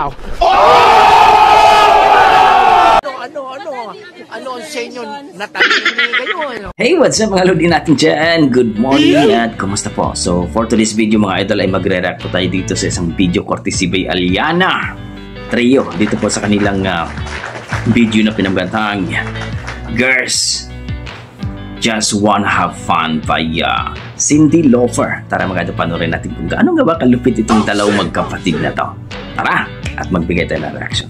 Wow! Ano ang senyo natalini kayo? Ano? Hey, what's up mga lodi natin dyan? Good morning at kumusta po? So, for today's video mga idol ay magre-react po tayo dito sa isang video courtesy by Aliana Trio. Dito po sa kanilang video na pinagantang Girls Just Wanna Have Fun by Cyndi Lauper. Tara mga idol, panoorin natin kung gaano nga ba kalupit itong dalawang magkapatid na to. Tara at magbigay tayo ng reaction.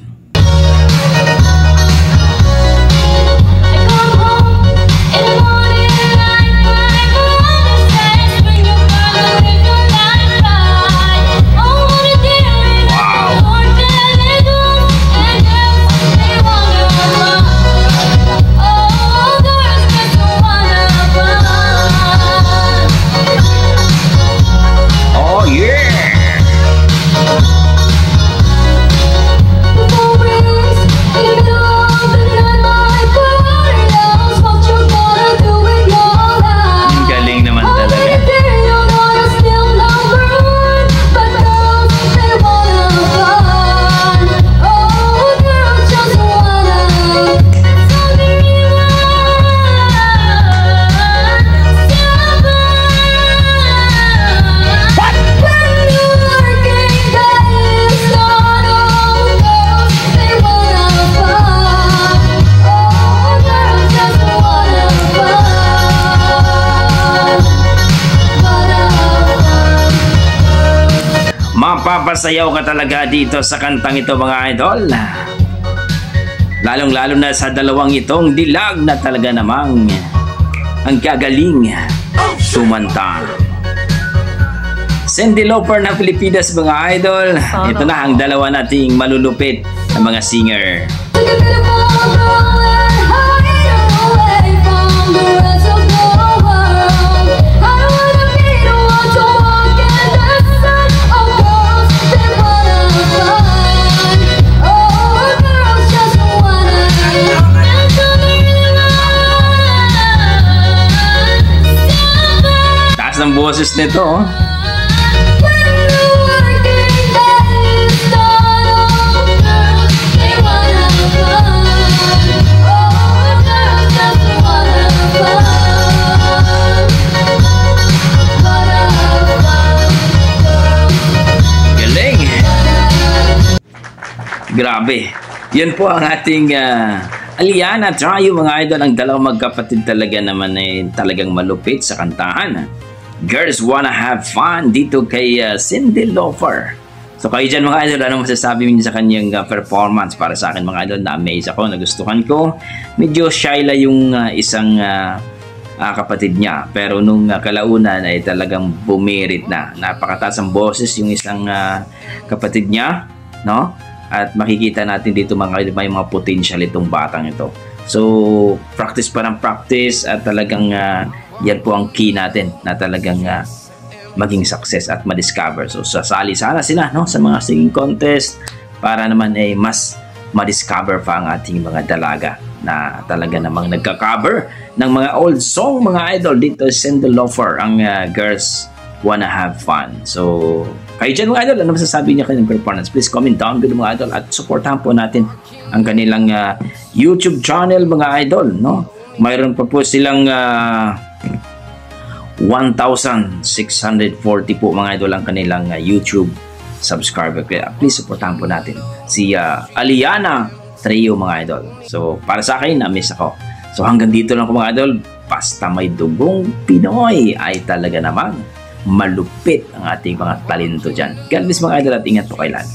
Mapapasayaw ka talaga dito sa kantang ito mga idol. Lalong-lalo na sa dalawang itong dilag na talaga namang ang gagaling sumanta. Cyndi Lauper na Pilipinas mga idol. Ito na ang dalawa nating malulupit na mga singer. Ang boses nito galing. Grabe, yan po ang ating Aliana Trio mga idol. Ang dalawang magkapatid talaga naman ay talagang malupit sa kantahan. Girls Wanna Have Fun dito kay Cyndi Lauper. So kayo dyan mga idol, anong masasabi niyo sa kanyang performance? Para sa akin mga idol, na-amaze ako, nagustuhan ko. Medyo shy lang yung isang kapatid niya. Pero nung kalaunan ay talagang bumirit na. Napakataas ang boses yung isang kapatid niya, no? At makikita natin dito mga idol, may mga potential itong batang ito. So practice pa ng practice at talagang yan po ang key natin na talagang maging success at ma-discover. So sasali sana sila no, sa mga singing contest para naman ay mas ma-discover pa ang ating mga dalaga na talaga namang nagka-cover ng mga old song mga idol. Dito Cyndi Lauper ang Girls Wanna Have Fun. So kayo dyan mga idol, ano masasabi niyo kanyang performance? Please comment down below mga idol at supportahan po natin ang kanilang YouTube channel mga idol, no? Mayroon pa po silang 1,640 po mga idol ang kanilang YouTube subscriber. Kaya please supportahan po natin si Aliana Trio mga idol. So para sa akin, na-miss ako. So hanggang dito lang po mga idol. Basta may dugong Pinoy ay talaga namang malupit ang ating mga talento dyan. God bless mga idol at ingat po kailan.